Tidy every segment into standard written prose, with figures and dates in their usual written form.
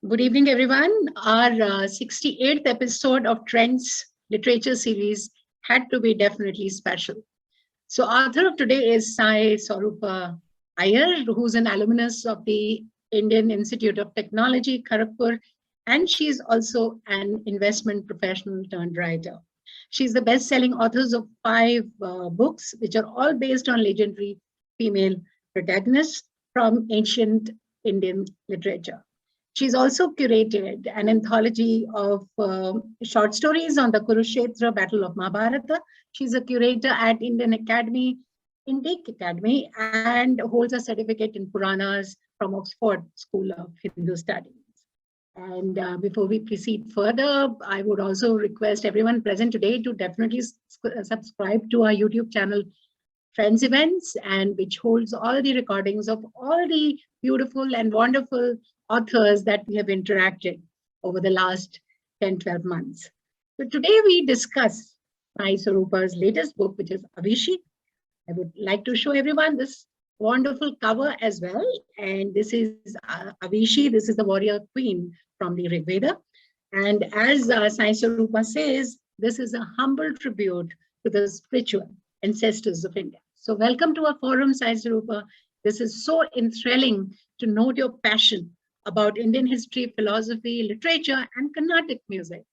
Good evening, everyone. Our 68th episode of Trends Literature Series had to be definitely special. So, author of today is Sai Swarupa Iyer, who's an alumnus of the Indian Institute of Technology, Kharagpur, and she's also an investment professional turned writer. She's the best-selling author of 5 books, which are all based on legendary female protagonists from ancient Indian literature. She's also curated an anthology of short stories on the Kurukshetra Battle of Mahabharata. She's a curator at Indian Academy, Indic Academy, and holds a certificate in Puranas from Oxford School of Hindu Studies. And before we proceed further, I would also request everyone present today to definitely subscribe to our YouTube channel, Trends Events, and which holds all the recordings of all the beautiful and wonderful authors that we have interacted over the last 10-12 months. So today we discuss Sai Swarupa's latest book, which is Avishi. I would like to show everyone this wonderful cover as well. And this is Avishi. This is the warrior queen from the Rig Veda. And as Sai Swarupa says, this is a humble tribute to the spiritual ancestors of India. So welcome to our forum, Sai Swarupa. This is so enthralling to note your passion about Indian history, philosophy, literature, and Carnatic music.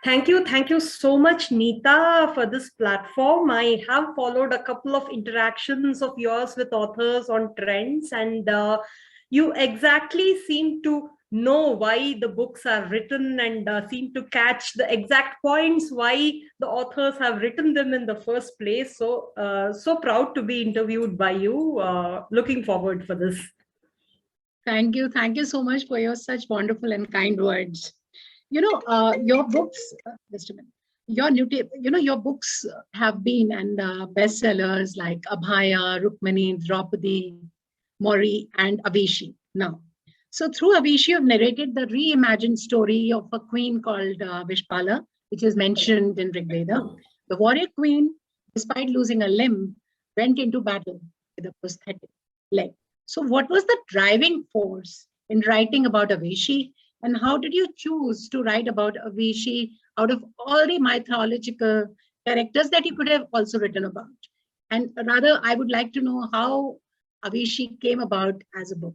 Thank you so much, Neeta, for this platform. I have followed a couple of interactions of yours with authors on Trends, and you exactly seem to know why the books are written and seem to catch the exact points why the authors have written them in the first place. So, so proud to be interviewed by you. Looking forward for this. Thank you. Thank you so much for your such wonderful and kind words. You know, your books, just a minute, your books have been and bestsellers like Abhaya, Rukmani, Draupadi, Mori, and Avishi now. So through Avishi, you've narrated the reimagined story of a queen called Vishpala, which is mentioned in Rig Veda. The warrior queen, despite losing a limb, went into battle with a prosthetic leg. So what was the driving force in writing about Avishi? And how did you choose to write about Avishi out of all the mythological characters that you could have also written about? And rather, I would like to know how Avishi came about as a book.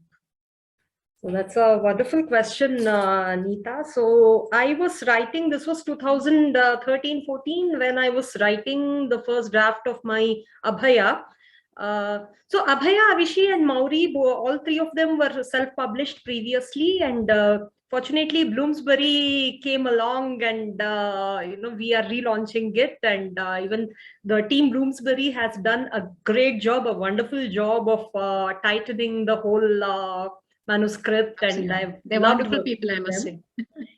So that's a wonderful question, Neeta. So I was writing, this was 2013-14 when I was writing the first draft of my Abhaya. So Abhaya, Avishi, and Mauri, all three of them were self-published previously, and fortunately Bloomsbury came along, and we are relaunching it, and even the team Bloomsbury has done a great job, a wonderful job of tightening the whole manuscript. Absolutely. And they're wonderful people, I must say.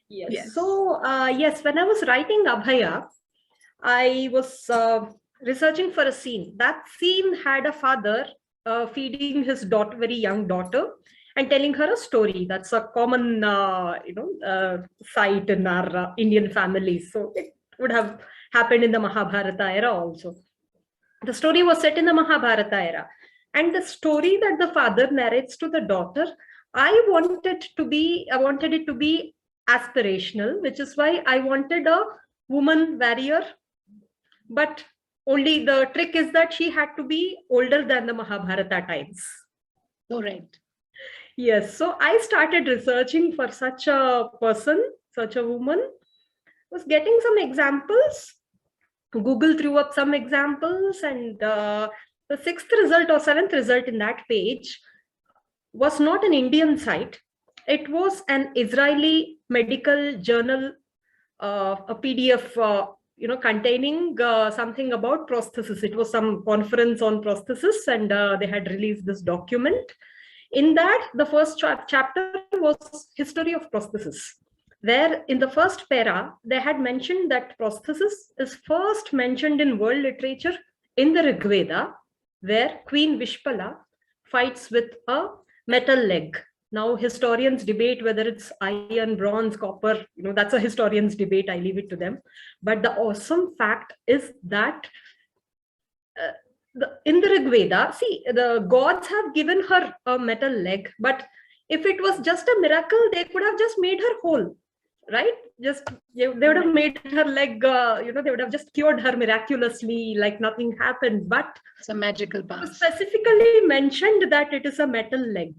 Yes. Yes. So yes, when I was writing Abhaya, I was researching for a scene. That scene had a father feeding his daughter, very young daughter, and telling her a story. That's a common, sight in our Indian families. So it would have happened in the Mahabharata era also. The story was set in the Mahabharata era. And the story that the father narrates to the daughter, I wanted it to be aspirational, which is why I wanted a woman warrior. But only the trick is that she had to be older than the Mahabharata times. Correct. Yes. So I started researching for such a person, such a woman. Was getting some examples. Google threw up some examples, and the sixth result or seventh result in that page was not an Indian site. It was an Israeli medical journal, a PDF, containing something about prosthesis. It was some conference on prosthesis, and they had released this document. In that, the first chapter was history of prosthesis, where in the first para, they had mentioned that prosthesis is first mentioned in world literature in the Rig Veda, where Queen Vishpala fights with a metal leg. Now, historians debate whether it's iron, bronze, copper. That's a historian's debate. I leave it to them. But the awesome fact is that in the Rig Veda, see, the gods have given her a metal leg, but If it was just a miracle, they could have just made her whole, right? They would have made her leg, they would have just cured her miraculously, like nothing happened. But it's a magical path. Specifically mentioned that it is a metal leg.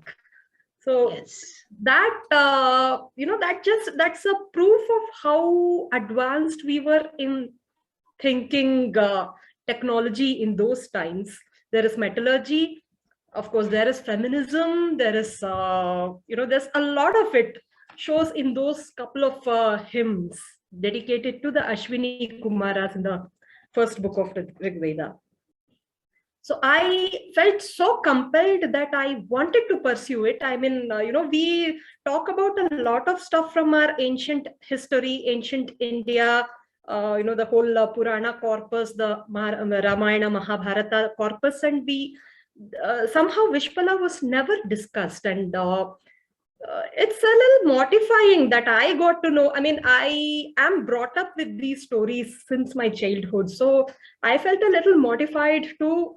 So yes. That, that's a proof of how advanced we were in thinking technology in those times. There is metallurgy, of course, there is feminism, there is, there's a lot of it shows in those couple of hymns dedicated to the Ashwini Kumaras in the first book of Rig Veda. So I felt so compelled that I wanted to pursue it. I mean, we talk about a lot of stuff from our ancient history, ancient India, the whole Purana corpus, the Ramayana, Mahabharata corpus, and we somehow Vishpala was never discussed. And it's a little mortifying that I got to know. I mean, I am brought up with these stories since my childhood. So I felt a little mortified to,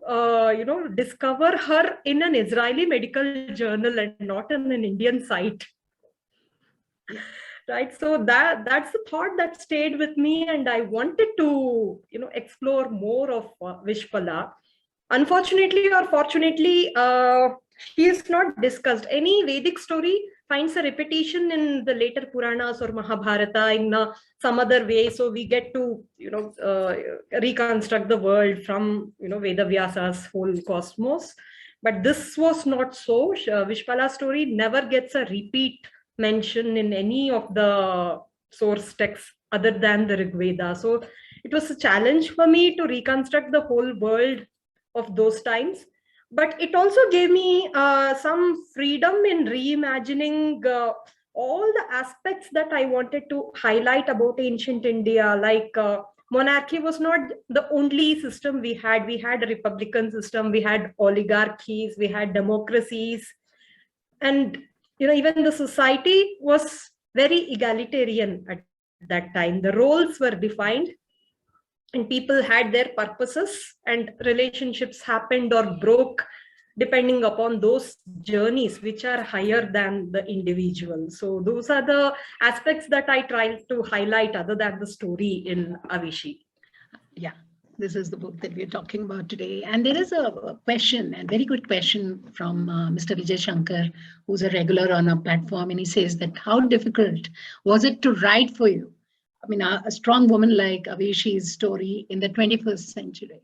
discover her in an Israeli medical journal and not in an Indian site. Right. So that's the thought that stayed with me. And I wanted to, explore more of Vishpala. Unfortunately or fortunately, she is not discussed. Any Vedic story finds a repetition in the later Puranas or Mahabharata in some other way. So we get to, reconstruct the world from, Veda Vyasa's whole cosmos. But this was not so. Vishpala's story never gets a repeat mention in any of the source texts other than the Rig Veda. So it was a challenge for me to reconstruct the whole world of those times, but it also gave me some freedom in reimagining all the aspects that I wanted to highlight about ancient India. Like monarchy was not the only system we had. We had a republican system, we had oligarchies, we had democracies, and even the society was very egalitarian at that time. The roles were defined, and people had their purposes, and relationships happened or broke depending upon those journeys which are higher than the individual. So those are the aspects that I tried to highlight other than the story in Avishi. Yeah, this is the book that we're talking about today. And there is a question, a very good question from Mr. Vijay Shankar, who's a regular on our platform. And he says that how difficult was it to write for you? I mean, a strong woman like Avishi's story in the 21st century.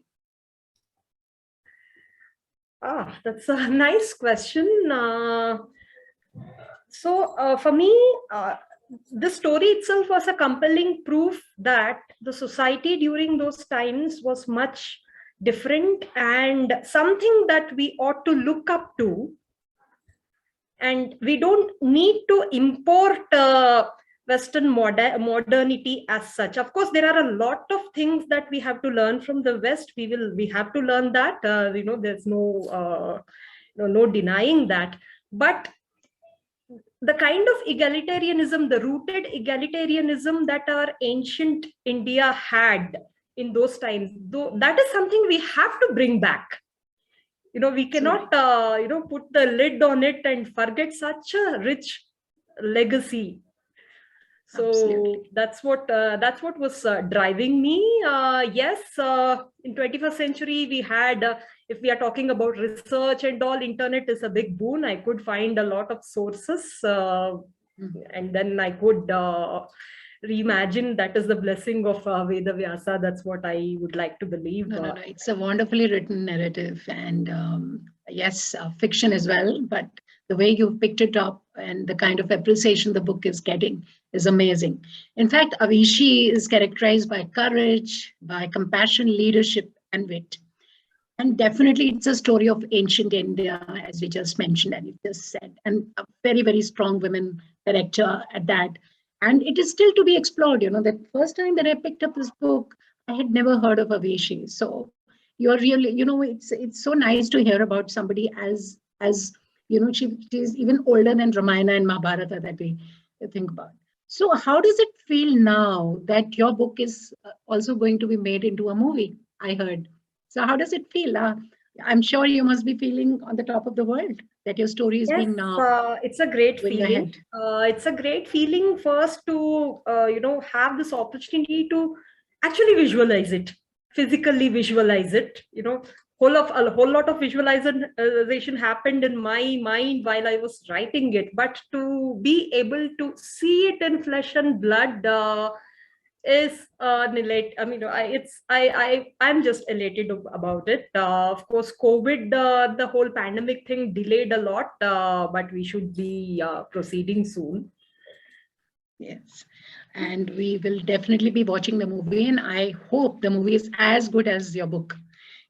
That's a nice question. For me, the story itself was a compelling proof that the society during those times was much different and something that we ought to look up to. And we don't need to import Western modernity as such. Of course, there are a lot of things that we have to learn from the West. We have to learn that. There's no denying that. But the kind of egalitarianism, the rooted egalitarianism that our ancient India had in those times, though, that is something we have to bring back. We cannot, put the lid on it and forget such a rich legacy. So absolutely. That's what was driving me. Yes, in 21st century, we had, if we are talking about research and all, internet is a big boon. I could find a lot of sources and then I could reimagine. That is the blessing of Veda Vyasa. That's what I would like to believe. No. It's a wonderfully written narrative and yes, fiction as well. But the way you picked it up and the kind of appreciation the book is getting is amazing. In fact, Avishi is characterized by courage, by compassion, leadership, and wit. And definitely it's a story of ancient India, as we just mentioned and you just said, and a very, very strong women character at that. And it is still to be explored. The first time that I picked up this book, I had never heard of Avishi. So you're really, it's so nice to hear about somebody as she is even older than Ramayana and Mahabharata that we think about. So how does it feel now that your book is also going to be made into a movie, I heard? So how does it feel? I'm sure you must be feeling on the top of the world that your story is Yes, being now it's a great going feeling. ahead. It's a great feeling first to have this opportunity to actually visualize it, physically visualize it. A whole lot of visualization happened in my mind while I was writing it, but to be able to see it in flesh and blood is an elate. I mean, I'm just elated about it. Of course, COVID, the whole pandemic thing delayed a lot, but we should be proceeding soon. Yes. And we will definitely be watching the movie, and I hope the movie is as good as your book.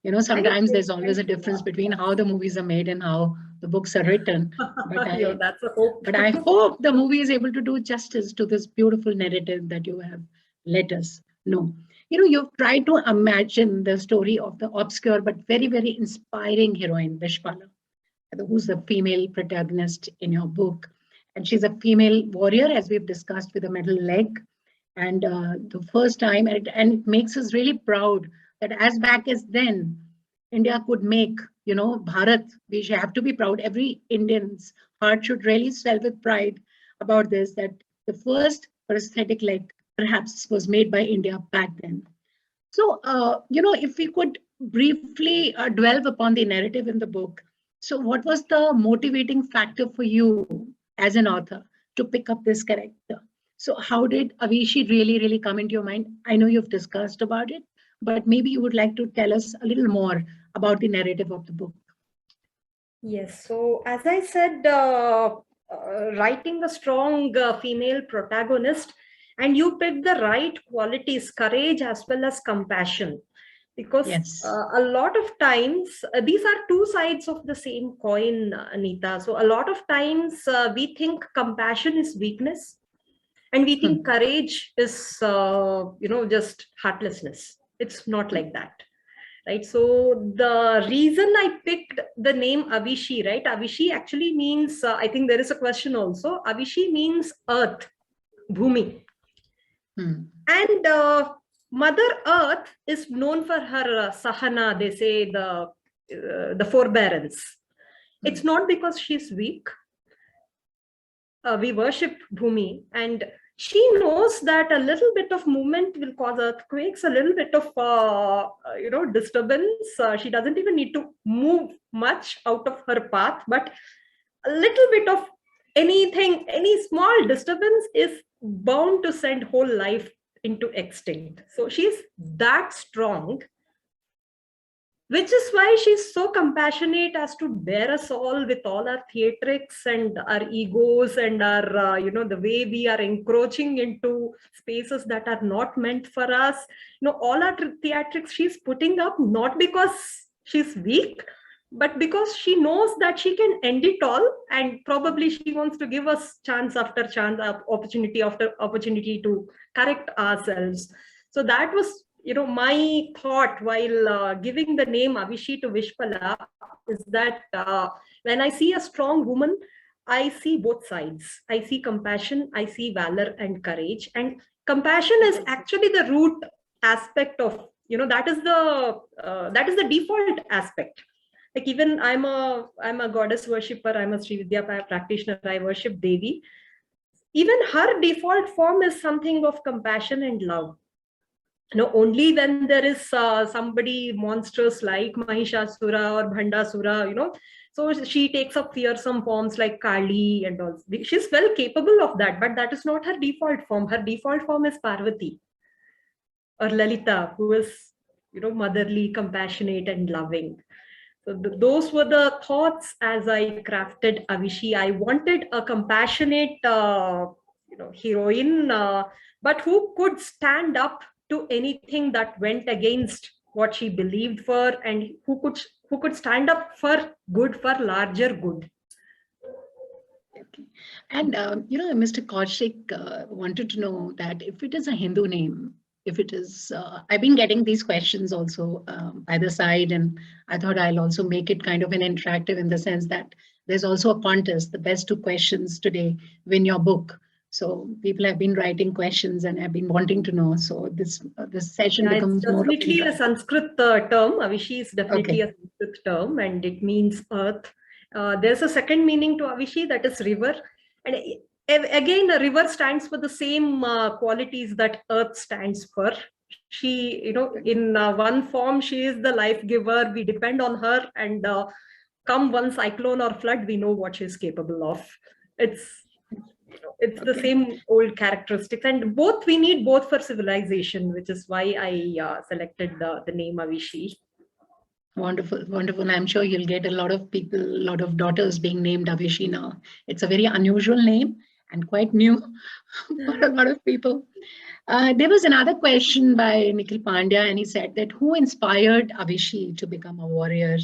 Thank Sometimes you, there's always thank a you. difference between how the movies are made and how the books are written. But That's a hope. I hope the movie is able to do justice to this beautiful narrative that you have let us know. You've tried to imagine the story of the obscure but very, very inspiring heroine, Vishpala, who's the female protagonist in your book. And she's a female warrior, as we've discussed, with a metal leg. And the first time, and it makes us really proud that as back as then, India could make, Bharat, we should have to be proud. Every Indian's heart should really swell with pride about this, that the first prosthetic leg perhaps was made by India back then. So, if we could briefly delve upon the narrative in the book. So, what was the motivating factor for you as an author to pick up this character? So, how did Avishi really, really come into your mind? I know you've discussed about it, but maybe you would like to tell us a little more about the narrative of the book. Yes. So, as I said, writing a strong female protagonist, and you picked the right qualities, courage as well as compassion. Because Yes. a lot of times, these are two sides of the same coin, Anita. So, a lot of times we think compassion is weakness, and we think courage is, just heartlessness. It's not like that. Right. So the reason I picked the name Avishi, right? Avishi actually means, I think there is a question also. Avishi means earth, Bhumi. And Mother Earth is known for her sahana, they say the forbearance. It's not because she's weak. We worship Bhumi, and she knows that a little bit of movement will cause earthquakes, a little bit of disturbance. She doesn't even need to move much out of her path, but a little bit of anything, any small disturbance is bound to send whole life into extinct. So she's that strong, which is why she's so compassionate as to bear us all with all our theatrics and our egos and our, the way we are encroaching into spaces that are not meant for us. All our theatrics she's putting up, not because she's weak, but because she knows that she can end it all, and probably she wants to give us chance after chance, opportunity after opportunity to correct ourselves. So that was my thought while giving the name Avishi to Vishpala, is that when I see a strong woman, I see both sides. I see compassion, I see valor and courage. And compassion is actually the root aspect of, that is the default aspect. Like, even I'm a goddess worshipper, I'm a Sri Vidya practitioner, I worship Devi. Even her default form is something of compassion and love. Only when there is somebody monstrous like Mahishasura or Bhandasura, so she takes up fearsome forms like Kali and all. She's well capable of that, but that is not her default form. Her default form is Parvati or Lalita, who is, motherly, compassionate, and loving. So those were the thoughts as I crafted Avishi. I wanted a compassionate, heroine, but who could stand up to anything that went against what she believed for, and who could stand up for good, for larger good. Okay. And Mr. Kaushik wanted to know that if it is a Hindu name, if it is, I've been getting these questions also either side, and I thought I'll also make it kind of an interactive in the sense that there's also a contest. The best two questions today win your book. So people have been writing questions and have been wanting to know. So this session Yeah, it's becomes more of definitely a interest. Sanskrit term. Avishi is definitely Okay. a Sanskrit term, and it means earth. There's a second meaning to Avishi, that is river. And again, a river stands for the same qualities that earth stands for. She, in one form, she is the life giver. We depend on her, and come one cyclone or flood, we know what she's capable of. It's the same old characteristics, and both we need both for civilization, which is why I selected the name Avishi. Wonderful, wonderful. I'm sure you'll get a lot of people, a lot of daughters being named Avishi now. It's a very unusual name and quite new for a lot of people. There was another question by Nikhil Pandya, and he said that who inspired Avishi to become a warrior?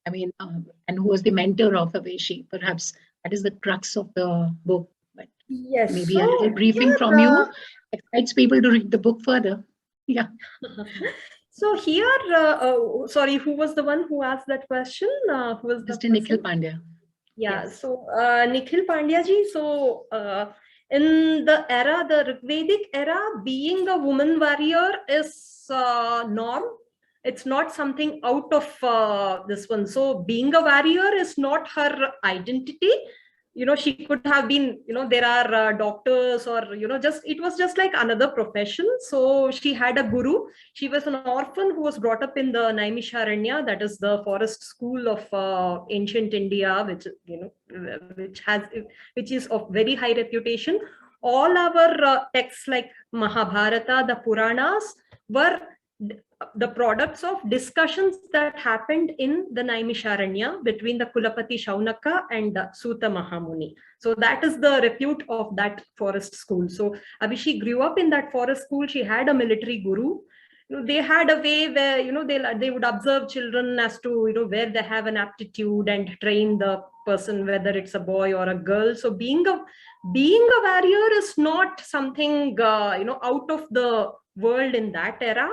I mean, and who was the mentor of Avishi? Perhaps that is the crux of the book. But yes, maybe a little briefing from you excites people to read the book further. Yeah. So here, sorry, who was the one who asked that question? Who was Mr. Nikhil Pandya. Yeah, yes. So Nikhil Pandya ji, so in the era, the Vedic era, being a woman warrior is norm. It's not something out of this one. So being a warrior is not her identity. She could have been, there are doctors or, it was just like another profession. So she had a guru. She was an orphan who was brought up in the Naimisharanya, that is the forest school of ancient India, which is of very high reputation. All our texts like Mahabharata, the Puranas, were the products of discussions that happened in the Naimisharanya between the Kulapati Shaunaka and Suta Mahamuni. So that is the repute of that forest school. So Avishi grew up in that forest school. She had a military guru. They had a way where they would observe children as to where they have an aptitude and train the person, whether it's a boy or a girl. So being a warrior is not something out of the world in that era,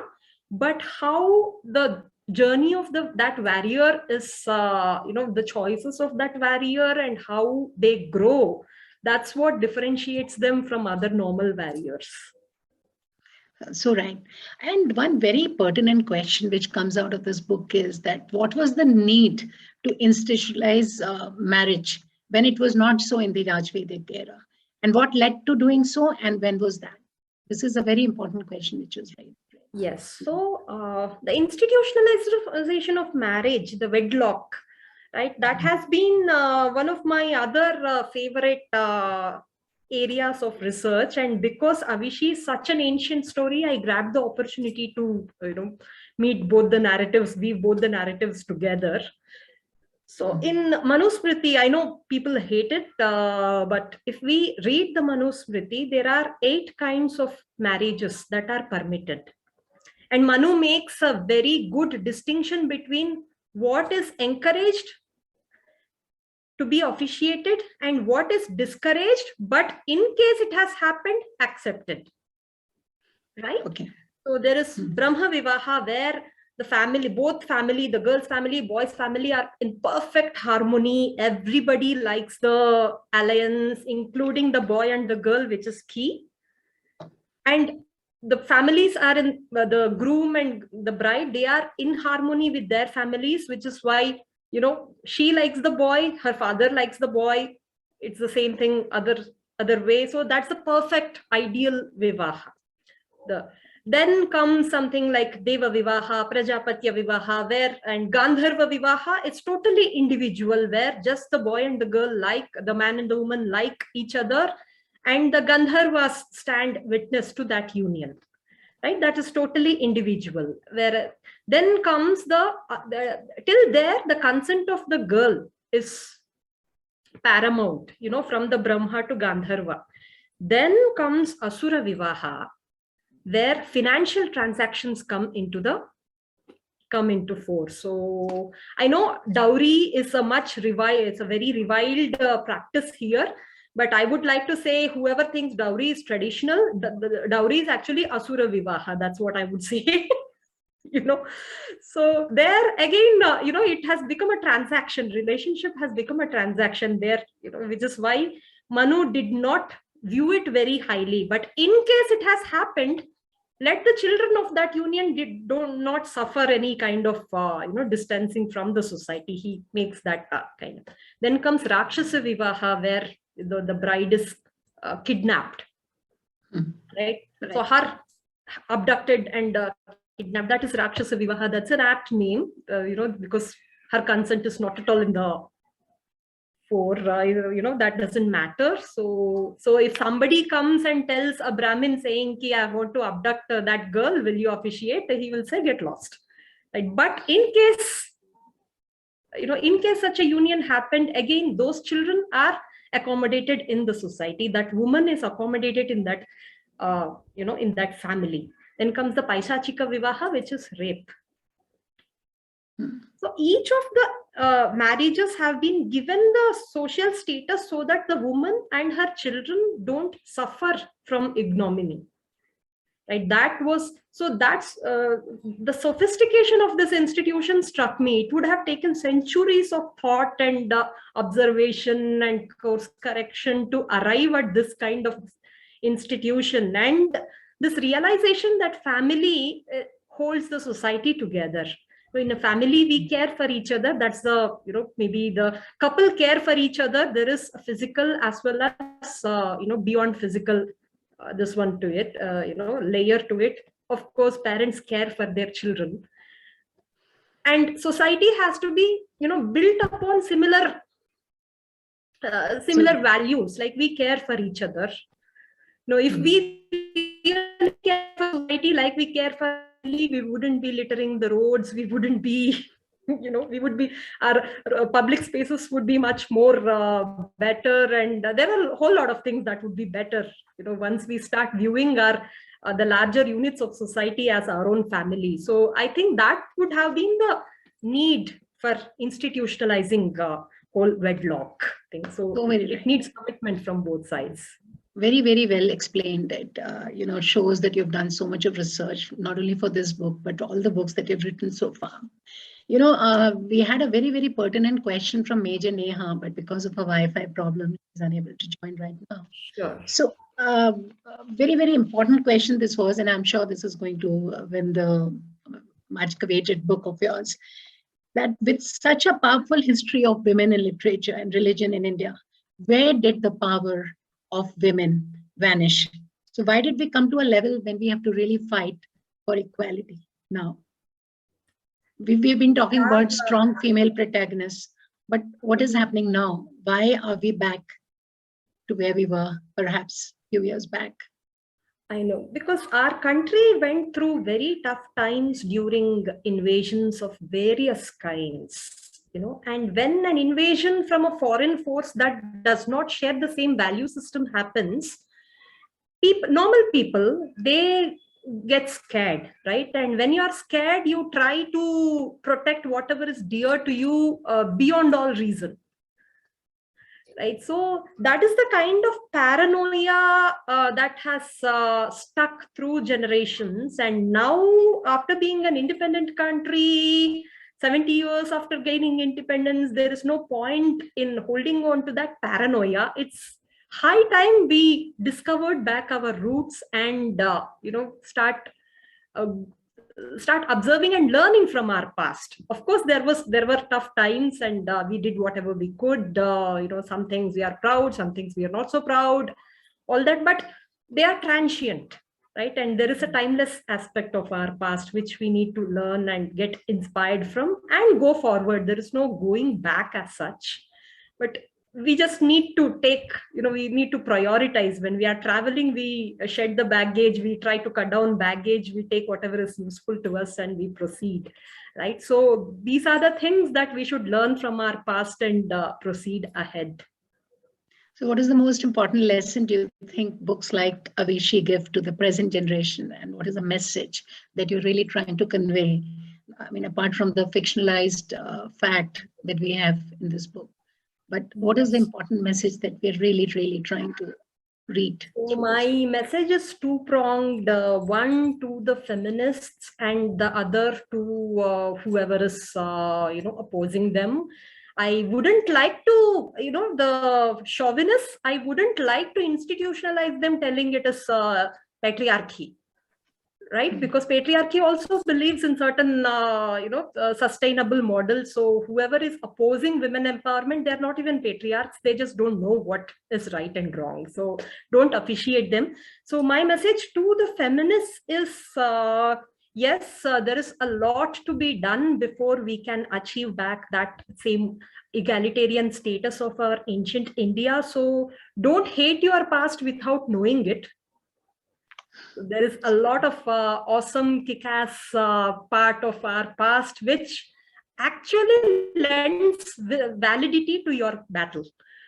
but how the journey of that warrior is the choices of that warrior and how they grow. That's what differentiates them from other normal warriors. So right. And one very pertinent question which comes out of this book is that what was the need to institutionalize marriage when it was not so in the Rajvedic era? And what led to doing so, and when was that? This is a very important question which was raised. Yes. So the institutionalization of marriage, the wedlock, right? That has been one of my other favorite areas of research. And because Avishi is such an ancient story, I grabbed the opportunity to meet both the narratives, weave both the narratives together. So in Manusmriti, I know people hate it, but if we read the Manusmriti, there are 8 kinds of marriages that are permitted. And Manu makes a very good distinction between what is encouraged to be officiated and what is discouraged, but in case it has happened, accepted. Right? Okay. So there is Brahma Vivaha, where the family, both family, the girl's family, boy's family are in perfect harmony. Everybody likes the alliance, including the boy and the girl, which is key. And the families are in the groom and the bride, they are in harmony with their families, which is why, she likes the boy, her father likes the boy. It's the same thing other way. So that's the perfect ideal vivaha. Then comes something like Deva Vivaha, Prajapatya Vivaha, and Gandharva Vivaha, it's totally individual, where just the boy and the girl the man and the woman like each other, and the Gandharvas stand witness to that union, right? That is totally individual. Where then comes till there, the consent of the girl is paramount, from the Brahma to Gandharva. Then comes Asura Vivaha, where financial transactions come into force. So I know dowry is it's a very reviled practice here. But I would like to say, whoever thinks dowry is traditional, the dowry is actually Asura Vivaha. That's what I would say. So there again, it has become a transaction. Relationship has become a transaction there, which is why Manu did not view it very highly. But in case it has happened, let the children of that union not suffer any kind of distancing from the society. He makes that kind of. Then comes Rakshasa Vivaha, where the bride is kidnapped, right? So her abducted and kidnapped, that is Rakshasa Vivaha. That's an apt name, because her consent is not at all in the for that doesn't matter. So if somebody comes and tells a Brahmin saying ki I want to abduct that girl, will you officiate? He will say get lost, right? But in case such a union happened, again those children are accommodated in the society. That woman is accommodated in that in that family. Then comes the Paishachika Vivaha, which is rape. So each of the marriages have been given the social status so that the woman and her children don't suffer from ignominy. Right? That's the sophistication of this institution struck me. It would have taken centuries of thought and observation and course correction to arrive at this kind of institution, and this realization that family holds the society together. So in a family, we care for each other. That's the, maybe the couple care for each other. There is a physical as well as, beyond physical, this one to it, layer to it. Of course, parents care for their children. And society has to be, built upon similar values, like we care for each other. If we care for society like we care for, we wouldn't be littering the roads, we wouldn't be, our public spaces would be much more better, and there are a whole lot of things that would be better, once we start viewing the larger units of society as our own family. So I think that would have been the need for institutionalizing whole wedlock thing. So it needs commitment from both sides. Very, very well explained. It shows that you've done so much of research, not only for this book, but all the books that you've written so far. We had a very, very pertinent question from Major Neha, but because of a Wi-Fi problem, she's unable to join right now. Sure. So, very, very important question this was, and I'm sure this is going to win the much coveted book of yours, that with such a powerful history of women in literature and religion in India, where did the power of women vanish? So why did we come to a level when we have to really fight for equality now? We've been talking about strong female protagonists, but what is happening now? Why are we back to where we were perhaps a few years back? I know, because our country went through very tough times during invasions of various kinds. And when an invasion from a foreign force that does not share the same value system happens, normal people, they get scared, right? And when you are scared, you try to protect whatever is dear to you beyond all reason. Right? So that is the kind of paranoia that has stuck through generations. And now, after being an independent country, 70 years after gaining independence, there is no point in holding on to that paranoia. It's high time we discovered back our roots and start observing and learning from our past. Of course, there were tough times, and we did whatever we could. Some things we are proud, some things we are not so proud, all that, but they are transient. Right? And there is a timeless aspect of our past which we need to learn and get inspired from and go forward. There is no going back as such, but we just need to we need to prioritize. When we are traveling, we shed the baggage, we try to cut down baggage, we take whatever is useful to us and we proceed. Right? So these are the things that we should learn from our past and proceed ahead. So what is the most important lesson do you think books like Avishi give to the present generation? And what is the message that you're really trying to convey? I mean, apart from the fictionalized fact that we have in this book, but what is the important message that we're really, really trying to read? So my message is two-pronged, one to the feminists and the other to whoever is, opposing them. I wouldn't like to, the chauvinists, I wouldn't like to institutionalize them telling it is patriarchy, right? Because patriarchy also believes in certain sustainable models. So whoever is opposing women empowerment, they're not even patriarchs, they just don't know what is right and wrong, so don't appreciate them. So my message to the feminists is, yes, there is a lot to be done before we can achieve back that same egalitarian status of our ancient India. So don't hate your past without knowing it. There is a lot of awesome kick-ass part of our past which actually lends validity to your battle.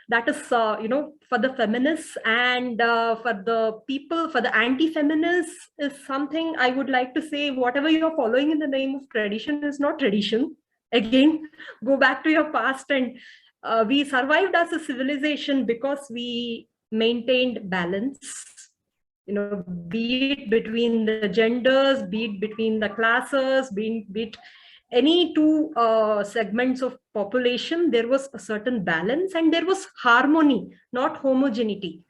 That is, for the feminists and for the people, for the anti-feminists, is something I would like to say. Whatever you're following in the name of tradition is not tradition. Again, go back to your past, and we survived as a civilization because we maintained balance, be it between the genders, be it between the classes, be it any two segments of population. There was a certain balance and there was harmony, not homogeneity,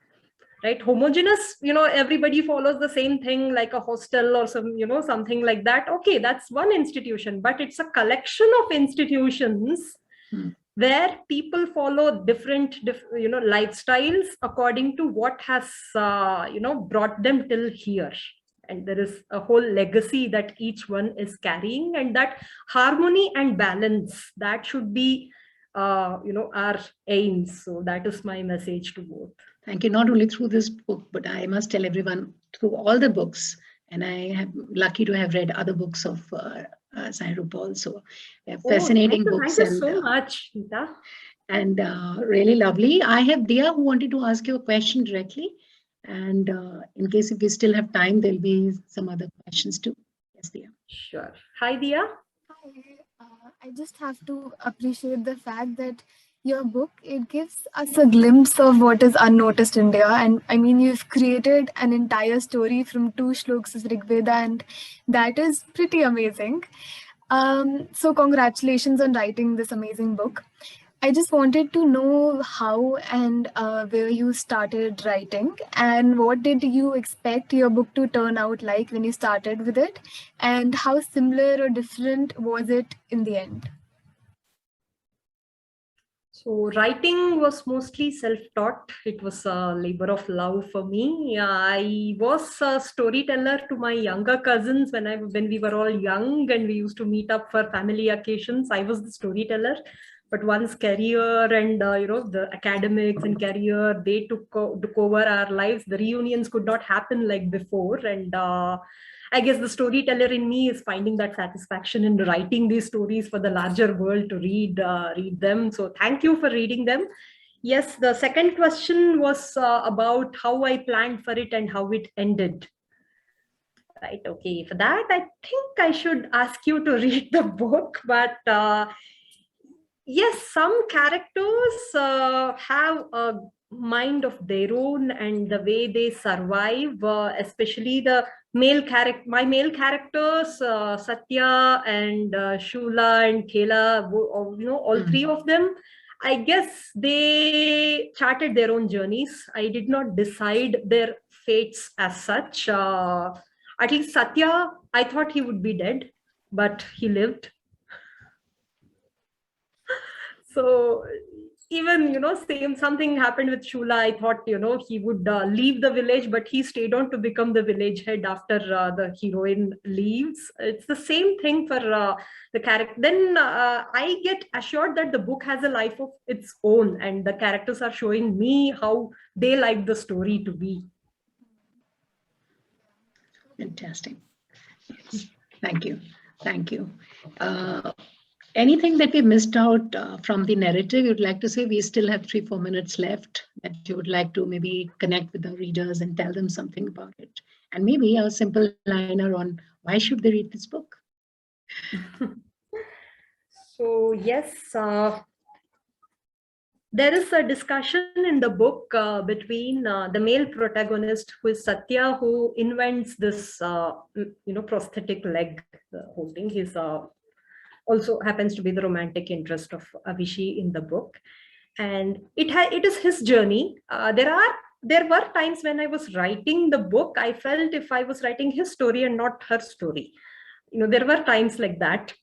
right? Homogeneous, everybody follows the same thing, like a hostel or something like that. Okay, that's one institution, but it's a collection of institutions where people follow different lifestyles according to what has brought them till here. And there is a whole legacy that each one is carrying, and that harmony and balance, that should be our aims. So that is my message to both. Thank you. Not only through this book, but I must tell everyone through all the books, and I am lucky to have read other books of Sai Rupa also. Fascinating books. Thank you so much, Nita. And really lovely. I have Dia who wanted to ask you a question directly. And in case if we still have time, there'll be some other questions too. Yes, Dia. Sure. Hi, Dia. Hi. I just have to appreciate the fact that your book, it gives us a glimpse of what is unnoticed India. And I mean, you've created an entire story from 2 shlokas of Rig Veda, and that is pretty amazing. So congratulations on writing this amazing book. I just wanted to know how and where you started writing, and what did you expect your book to turn out like when you started with it, and how similar or different was it in the end? So writing was mostly self-taught. It was a labor of love for me. I was a storyteller to my younger cousins when we were all young and we used to meet up for family occasions. I was the storyteller. But once career and the academics and career, they took over our lives, the reunions could not happen like before. And I guess the storyteller in me is finding that satisfaction in writing these stories for the larger world to read them. So thank you for reading them. Yes, the second question was about how I planned for it and how it ended. Right, okay. For that, I think I should ask you to read the book, but yes, some characters have a mind of their own, and the way they survive, especially the my male characters, Satya and Shula and Khela, all 3 of them, I guess they charted their own journeys. I did not decide their fates as such. At least Satya, I thought he would be dead, but he lived. So even, something happened with Shula. I thought, he would leave the village, but he stayed on to become the village head after the heroine leaves. It's the same thing for the character. Then I get assured that the book has a life of its own, and the characters are showing me how they like the story to be. Fantastic. Yes. Thank you. Thank you. Anything that we missed out from the narrative you'd like to say? We still have 3-4 minutes left that you would like to maybe connect with the readers and tell them something about it. And maybe a simple liner on why should they read this book? So yes, there is a discussion in the book between the male protagonist, who is Satya, who invents this, prosthetic leg holding his also happens to be the romantic interest of Avicii in the book. And it is his journey. There were times when I was writing the book, I felt if I was writing his story and not her story. There were times like that.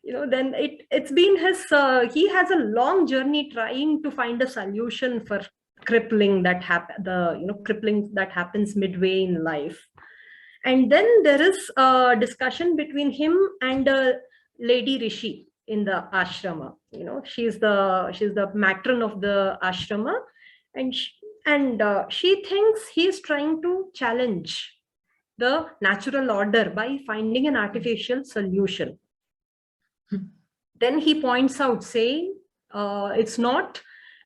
Then it's been his, he has a long journey trying to find a solution for crippling that crippling that happens midway in life. And then there is a discussion between him and Lady Rishi in the ashrama. She's the matron of the ashrama, and she thinks he's trying to challenge the natural order by finding an artificial solution. Then he points out, saying, it's not,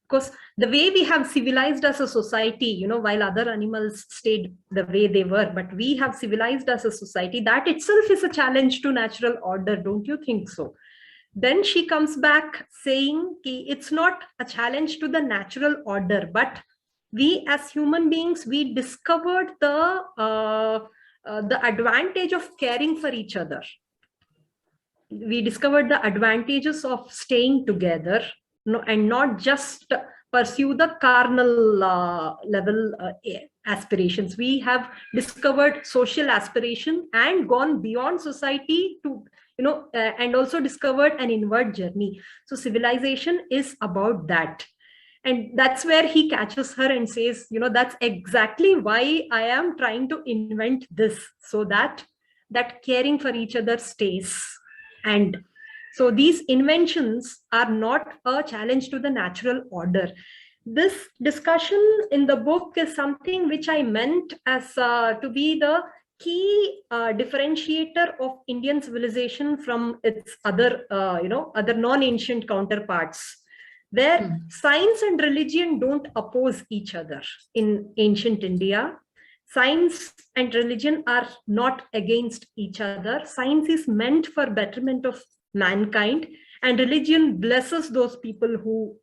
because the way we have civilized as a society, while other animals stayed the way they were, but we have civilized as a society, that itself is a challenge to natural order. Don't you think so? Then she comes back saying, it's not a challenge to the natural order, but we as human beings, we discovered the advantage of caring for each other. We discovered the advantages of staying together, and not just pursue the carnal level aspirations. We have discovered social aspiration and gone beyond society to, and also discovered an inward journey. So civilization is about that. And that's where he catches her and says, that's exactly why I am trying to invent this, so that caring for each other stays. And so these inventions are not a challenge to the natural order. This discussion in the book is something which I meant as to be the key differentiator of Indian civilization from its other non-ancient counterparts, where science and religion don't oppose each other. In ancient India, science and religion are not against each other. Science is meant for betterment of mankind, and religion blesses those people who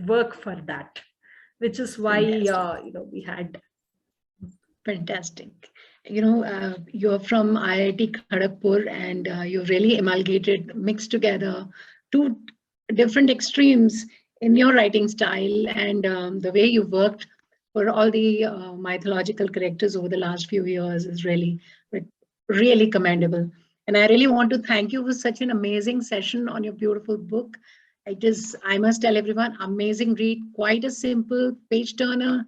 work for that, which is why we had. Fantastic. You're from IIT Kharagpur, and you really mixed together two different extremes in your writing style, and the way you worked for all the mythological characters over the last few years is really commendable. And I really want to thank you for such an amazing session on your beautiful book. I must tell everyone, amazing read, quite a simple page turner,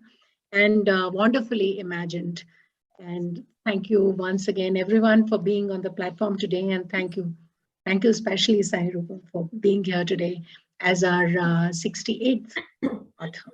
and wonderfully imagined. And thank you once again, everyone, for being on the platform today. And thank you especially, Sai Rupa, for being here today as our 68th author.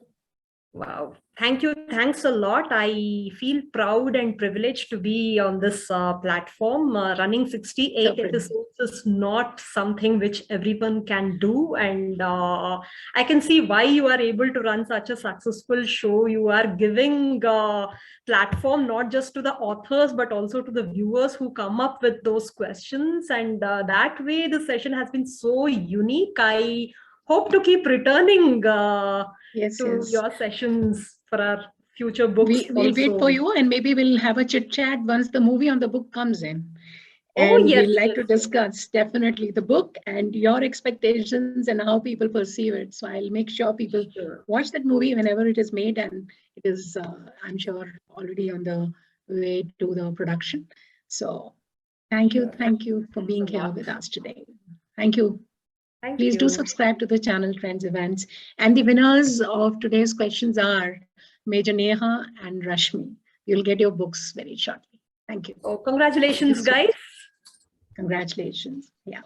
Wow. Thank you. Thanks a lot. I feel proud and privileged to be on this platform. Running 68 episodes is not something which everyone can do. And I can see why you are able to run such a successful show. You are giving platform not just to the authors, but also to the viewers who come up with those questions. And that way, the session has been so unique. I hope to keep returning to your sessions for our future books. We'll wait for you, and maybe we'll have a chit chat once the movie on the book comes in. And we'd like to discuss definitely the book and your expectations and how people perceive it. So I'll make sure people watch that movie whenever it is made, and it is, I'm sure, already on the way to the production. So thank you for being here with us today. Thank you. Please do subscribe to the channel Trends Events. And the winners of today's questions are Major Neha and Rashmi. You'll get your books very shortly. Thank you. Oh, congratulations, guys. Congratulations. Yeah.